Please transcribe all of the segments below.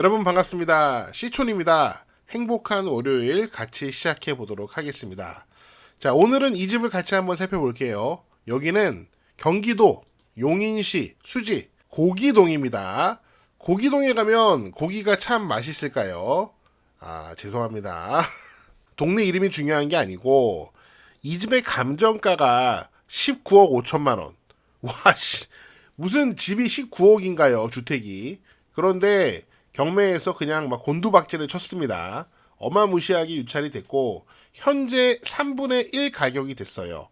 여러분 반갑습니다. 시촌입니다. 행복한 월요일 같이 시작해 보도록 하겠습니다. 자, 오늘은 이 집을 같이 한번 살펴볼게요. 여기는 경기도 용인시 수지 고기동입니다. 고기동에 가면 고기가 참 맛있을까요? 죄송합니다. 동네 이름이 중요한 게 아니고 이 집의 감정가가 19억 5천만 원. 와, 무슨 집이 19억인가요, 주택이. 그런데 경매에서 그냥 막 곤두박질을 쳤습니다. 어마무시하게 유찰이 됐고 현재 3분의 1 가격이 됐어요.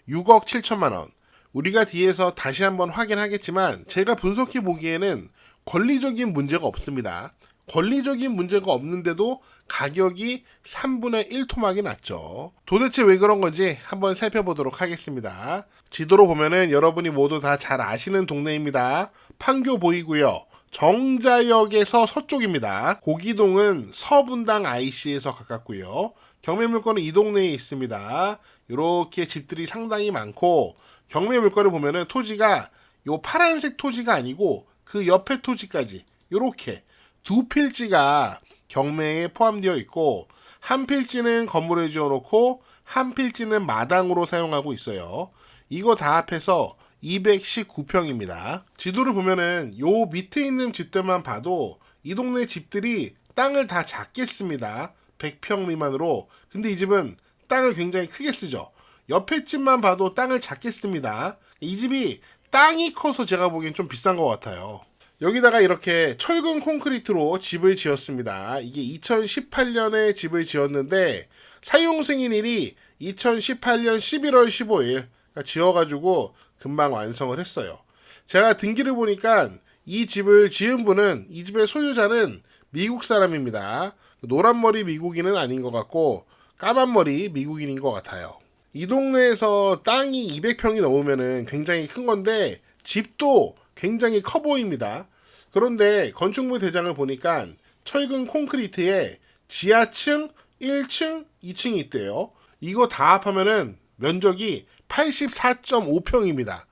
6억 7천만 원. 우리가 뒤에서 다시 한번 확인하겠지만 제가 분석해 보기에는 권리적인 문제가 없습니다. 권리적인 문제가 없는데도 가격이 3분의 1 토막이 났죠. 도대체 왜 그런 건지 한번 살펴보도록 하겠습니다. 지도로 보면은 여러분이 모두 다 잘 아시는 동네입니다. 판교 보이고요. 정자역에서 서쪽입니다. 고기동은 서분당 IC에서 가깝고요. 경매 물건은 이 동네에 있습니다. 이렇게 집들이 상당히 많고 경매 물건을 보면은 토지가 요 파란색 토지가 아니고 그 옆에 토지까지 이렇게 두 필지가 경매에 포함되어 있고 한 필지는 건물에 지어놓고 한 필지는 마당으로 사용하고 있어요. 이거 다 합해서 219평입니다. 지도를 보면은 요 밑에 있는 집들만 봐도 이 동네 집들이 땅을 다 작게 씁니다. 100평 미만으로. 근데 이 집은 땅을 굉장히 크게 쓰죠. 옆에 집만 봐도 땅을 작게 씁니다. 이 집이 땅이 커서 제가 보기엔 좀 비싼 것 같아요. 여기다가 이렇게 철근 콘크리트로 집을 지었습니다. 이게 2018년에 집을 지었는데 사용 승인일이 2018년 11월 15일 지어가지고 금방 완성을 했어요. 제가 등기를 보니까 이 집을 지은 분은 이 집의 소유자는 미국 사람입니다. 노란머리 미국인은 아닌 것 같고 까만머리 미국인인 것 같아요. 이 동네에서 땅이 200평이 넘으면 굉장히 큰 건데 집도 굉장히 커 보입니다. 그런데 건축물 대장을 보니까 철근 콘크리트에 지하층, 1층, 2층이 있대요. 이거 다 합하면은 면적이 84.5평입니다.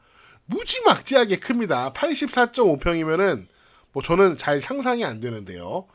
무지막지하게 큽니다. 84.5평이면은 뭐 저는 잘 상상이 안 되는데요.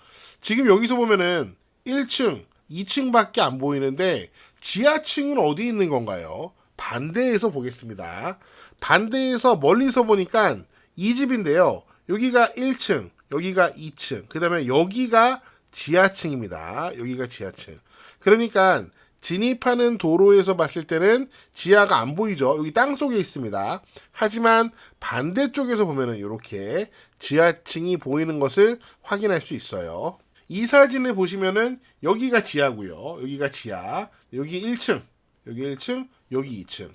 지금 여기서 보면은 1층, 2층밖에 안 보이는데 지하층은 어디 있는 건가요? 반대에서 보겠습니다. 반대에서 멀리서 보니까 이 집인데요. 여기가 1층, 여기가 2층, 그 다음에 여기가 지하층입니다. 여기가 지하층. 그러니까 진입하는 도로에서 봤을 때는 지하가 안 보이죠. 여기 땅 속에 있습니다. 하지만 반대쪽에서 보면은 이렇게 지하층이 보이는 것을 확인할 수 있어요. 이 사진을 보시면은 여기가 지하고요. 여기가 지하, 여기 1층, 여기 1층, 여기 2층.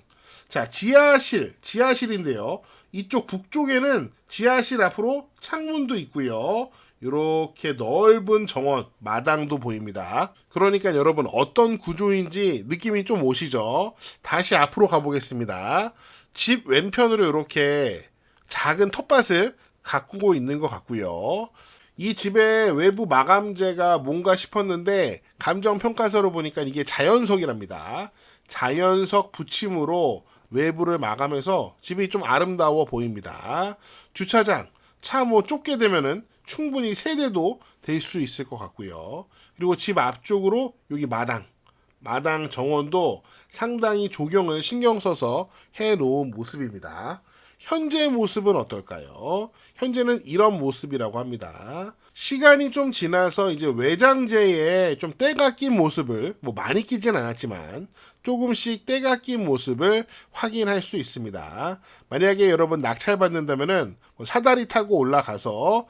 자, 지하실인데요. 이쪽 북쪽에는 지하실 앞으로 창문도 있고요. 이렇게 넓은 정원, 마당도 보입니다. 그러니까 여러분 어떤 구조인지 느낌이 좀 오시죠? 다시 앞으로 가보겠습니다. 집 왼편으로 이렇게 작은 텃밭을 가꾸고 있는 것 같고요. 이 집의 외부 마감재가 뭔가 싶었는데 감정평가서로 보니까 이게 자연석이랍니다. 자연석 붙임으로 외부를 마감해서 집이 좀 아름다워 보입니다. 주차장, 차 뭐 좁게 되면은 충분히 3대도 될 수 있을 것 같고요. 그리고 집 앞쪽으로 여기 마당 정원도 상당히 조경을 신경 써서 해놓은 모습입니다. 현재 모습은 어떨까요? 현재는 이런 모습이라고 합니다. 시간이 좀 지나서 이제 외장재에 좀 때가 낀 모습을 뭐 많이 끼진 않았지만 조금씩 때가 낀 모습을 확인할 수 있습니다. 만약에 여러분 낙찰 받는다면은 뭐 사다리 타고 올라가서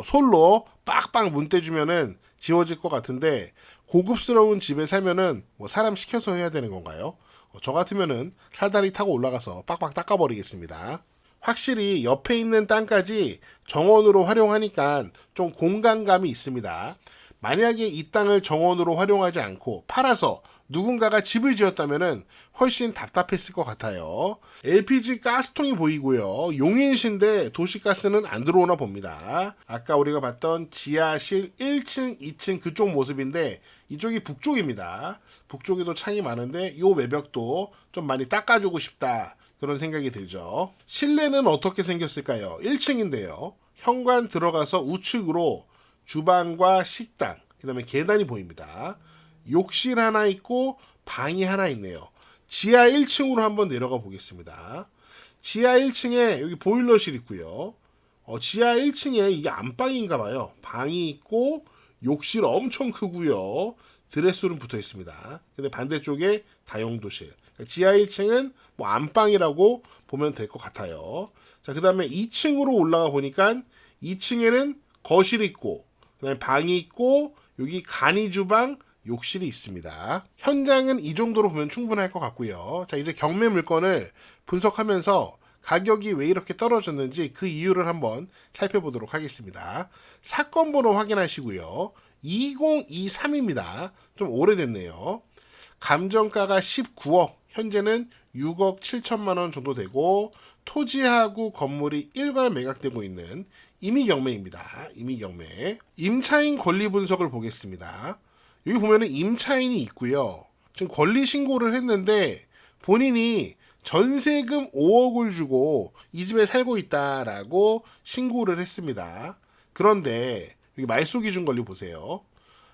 솔로 빡빡 문 떼주면은 지워질 것 같은데 고급스러운 집에 살면은 뭐 사람 시켜서 해야 되는 건가요? 저 같으면은 사다리 타고 올라가서 빡빡 닦아버리겠습니다. 확실히 옆에 있는 땅까지 정원으로 활용하니까 좀 공간감이 있습니다. 만약에 이 땅을 정원으로 활용하지 않고 팔아서 누군가가 집을 지었다면 훨씬 답답했을 것 같아요. LPG 가스통이 보이고요. 용인시인데 도시가스는 안 들어오나 봅니다. 아까 우리가 봤던 지하실 1층, 2층 그쪽 모습인데 이쪽이 북쪽입니다. 북쪽에도 창이 많은데 이 외벽도 좀 많이 닦아주고 싶다. 그런 생각이 들죠. 실내는 어떻게 생겼을까요? 1층인데요. 현관 들어가서 우측으로 주방과 식당, 그 다음에 계단이 보입니다. 욕실 하나 있고 방이 하나 있네요. 지하 1층으로 한번 내려가 보겠습니다. 지하 1층에 여기 보일러실 있고요. 지하 1층에 이게 안방인가 봐요. 방이 있고 욕실 엄청 크고요. 드레스룸 붙어 있습니다. 근데 반대쪽에 다용도실. 지하 1층은 뭐 안방이라고 보면 될 것 같아요. 자, 그 다음에 2층으로 올라가 보니까 2층에는 거실이 있고, 그 다음에 방이 있고, 여기 간이 주방, 욕실이 있습니다. 현장은 이 정도로 보면 충분할 것 같고요. 자, 이제 경매 물건을 분석하면서 가격이 왜 이렇게 떨어졌는지 그 이유를 한번 살펴보도록 하겠습니다. 사건 번호 확인하시고요. 2023입니다. 좀 오래됐네요. 감정가가 19억, 현재는 6억 7천만 원 정도 되고 토지하고 건물이 일괄 매각되고 있는 임의경매입니다. 임의경매. 임차인 권리 분석을 보겠습니다. 여기 보면은 임차인이 있고요. 지금 권리 신고를 했는데 본인이 전세금 5억을 주고 이 집에 살고 있다라고 신고를 했습니다. 그런데 여기 말소 기준 권리 보세요.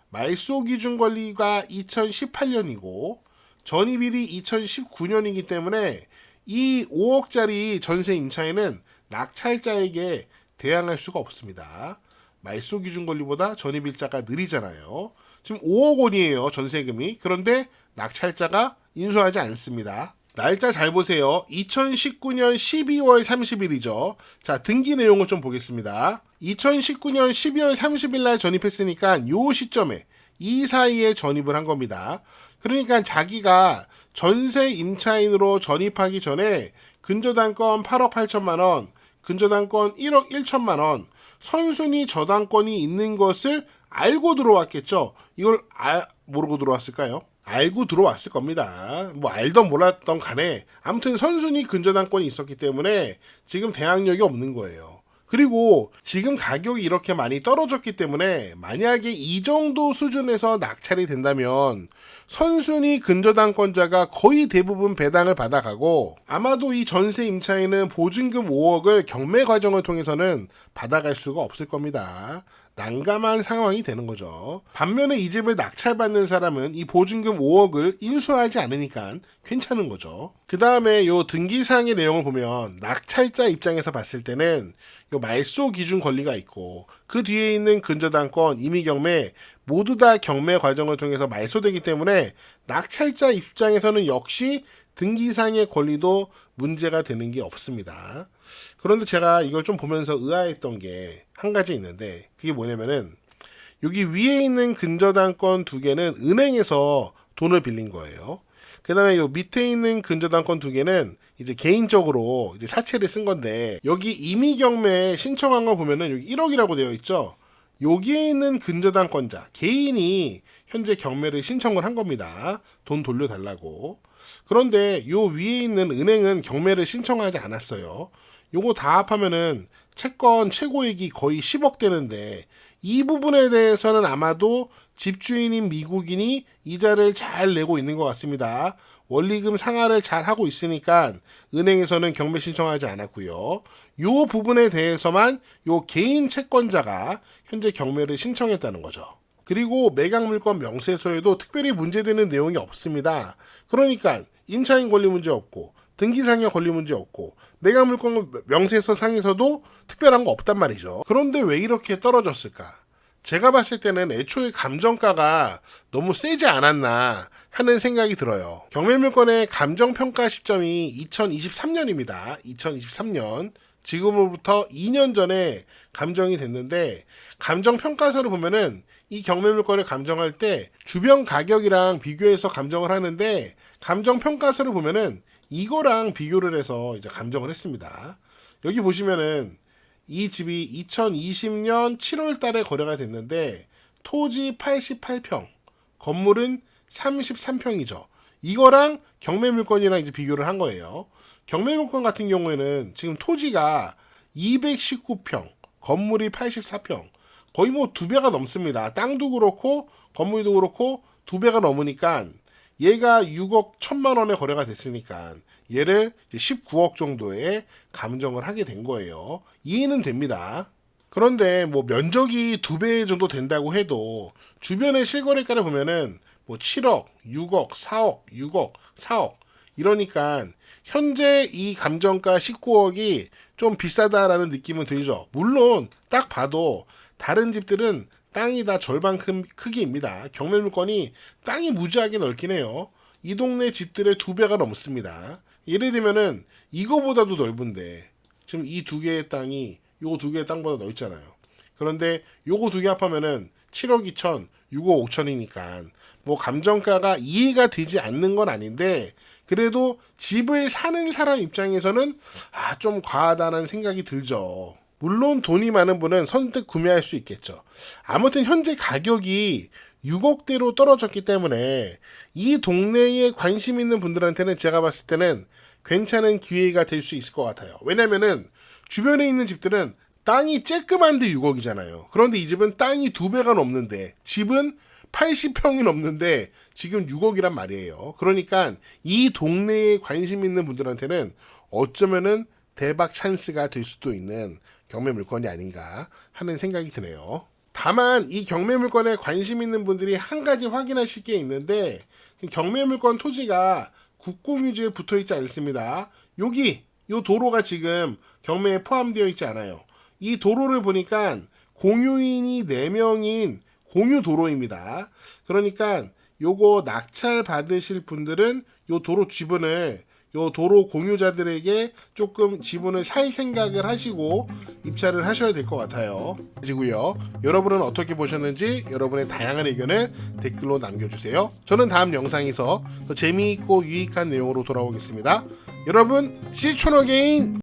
말소 기준 권리가 2018년이고 전입일이 2019년이기 때문에 이 5억짜리 전세 임차인은 낙찰자에게 대항할 수가 없습니다. 말소 기준 권리보다 전입일자가 느리잖아요. 지금 5억 원이에요, 전세금이. 그런데 낙찰자가 인수하지 않습니다. 날짜 잘 보세요. 2019년 12월 30일이죠. 자, 등기 내용을 좀 보겠습니다. 2019년 12월 30일 날 전입했으니까 요 시점에 이 사이에 전입을 한 겁니다. 그러니까 자기가 전세 임차인으로 전입하기 전에 근저당권 8억 8천만 원, 근저당권 1억 1천만 원, 선순위 저당권이 있는 것을 알고 들어왔겠죠. 이걸 모르고 들어왔을까요? 알고 들어왔을 겁니다. 뭐 알던 몰랐던 간에 아무튼 선순위 근저당권이 있었기 때문에 지금 대항력이 없는 거예요. 그리고 지금 가격이 이렇게 많이 떨어졌기 때문에 만약에 이 정도 수준에서 낙찰이 된다면 선순위 근저당권자가 거의 대부분 배당을 받아가고 아마도 이 전세 임차인은 보증금 5억을 경매 과정을 통해서는 받아갈 수가 없을 겁니다. 난감한 상황이 되는 거죠. 반면에 이 집을 낙찰받는 사람은 이 보증금 5억을 인수하지 않으니까 괜찮은 거죠. 그 다음에 요 등기사항의 내용을 보면 낙찰자 입장에서 봤을 때는 요 말소 기준 권리가 있고 그 뒤에 있는 근저당권, 임의경매 모두 다 경매 과정을 통해서 말소되기 때문에 낙찰자 입장에서는 역시 등기상의 권리도 문제가 되는 게 없습니다. 그런데 제가 이걸 좀 보면서 의아했던 게 한 가지 있는데 그게 뭐냐면은 여기 위에 있는 근저당권 2개는 은행에서 돈을 빌린 거예요. 그 다음에 요 밑에 있는 근저당권 2개는 이제 개인적으로 이제 사채를 쓴 건데 여기 임의경매 신청한 거 보면은 여기 1억이라고 되어 있죠. 여기에 있는 근저당권자 개인이 현재 경매를 신청을 한 겁니다. 돈 돌려달라고. 그런데 요 위에 있는 은행은 경매를 신청하지 않았어요. 요거 다 합하면은 채권 최고액이 거의 10억 되는데 이 부분에 대해서는 아마도 집주인인 미국인이 이자를 잘 내고 있는 것 같습니다. 원리금 상환을 잘 하고 있으니까 은행에서는 경매 신청하지 않았고요. 요 부분에 대해서만 요 개인 채권자가 현재 경매를 신청했다는 거죠. 그리고 매각물건 명세서에도 특별히 문제되는 내용이 없습니다. 그러니까 임차인 권리 문제 없고 등기상의 권리 문제 없고 매각물건 명세서 상에서도 특별한 거 없단 말이죠. 그런데 왜 이렇게 떨어졌을까? 제가 봤을 때는 애초에 감정가가 너무 세지 않았나 하는 생각이 들어요. 경매물건의 감정평가 시점이 2023년입니다. 2023년. 지금으로부터 2년 전에 감정이 됐는데 감정평가서를 보면은 이 경매물건을 감정할 때 주변 가격이랑 비교해서 감정을 하는데 감정평가서를 보면은 이거랑 비교를 해서 이제 감정을 했습니다. 여기 보시면은 이 집이 2020년 7월 달에 거래가 됐는데 토지 88평, 건물은 33평이죠. 이거랑 경매물건이랑 이제 비교를 한 거예요. 경매물건 같은 경우에는 지금 토지가 219평, 건물이 84평, 거의 뭐 2배가 넘습니다. 땅도 그렇고 건물도 그렇고 2배가 넘으니까 얘가 6억 1천만 원에 거래가 됐으니까 얘를 이제 19억 정도에 감정을 하게 된 거예요. 이해는 됩니다. 그런데 뭐 면적이 2배 정도 된다고 해도 주변의 실거래가를 보면은 뭐 7억, 6억, 4억, 6억, 4억 이러니까 현재 이 감정가 19억이 좀 비싸다라는 느낌은 들죠. 물론 딱 봐도 다른 집들은 땅이 다 절반 크기입니다. 경매물건이 땅이 무지하게 넓긴 해요. 이 동네 집들의 2배가 넘습니다. 예를 들면은 이거보다도 넓은데 지금 이 2개의 땅이 요거 2개의 땅보다 넓잖아요. 그런데 요거 2개 합하면은 7억 2천, 6억 5천이니까 뭐 감정가가 이해가 되지 않는 건 아닌데 그래도 집을 사는 사람 입장에서는 좀 과하다는 생각이 들죠. 물론 돈이 많은 분은 선뜻 구매할 수 있겠죠. 아무튼 현재 가격이 6억대로 떨어졌기 때문에 이 동네에 관심 있는 분들한테는 제가 봤을 때는 괜찮은 기회가 될 수 있을 것 같아요. 왜냐면은 주변에 있는 집들은 땅이 쬐끄만데 6억이잖아요. 그런데 이 집은 땅이 2배가 넘는데 집은 80평이 넘는데 지금 6억이란 말이에요. 그러니까 이 동네에 관심 있는 분들한테는 어쩌면은 대박 찬스가 될 수도 있는 경매 물건이 아닌가 하는 생각이 드네요. 다만 이 경매 물건에 관심 있는 분들이 한 가지 확인하실 게 있는데 경매 물건 토지가 국공유지에 붙어 있지 않습니다. 여기 요 도로가 지금 경매에 포함되어 있지 않아요. 이 도로를 보니까 공유인이 4명인 공유 도로입니다. 그러니까 요거 낙찰 받으실 분들은 요 도로 지분을 요 도로 공유자들에게 조금 지분을 살 생각을 하시고 입찰을 하셔야 될 것 같아요. 그리고요, 여러분은 어떻게 보셨는지 여러분의 다양한 의견을 댓글로 남겨주세요. 저는 다음 영상에서 더 재미있고 유익한 내용으로 돌아오겠습니다. 여러분, 시촌어게인!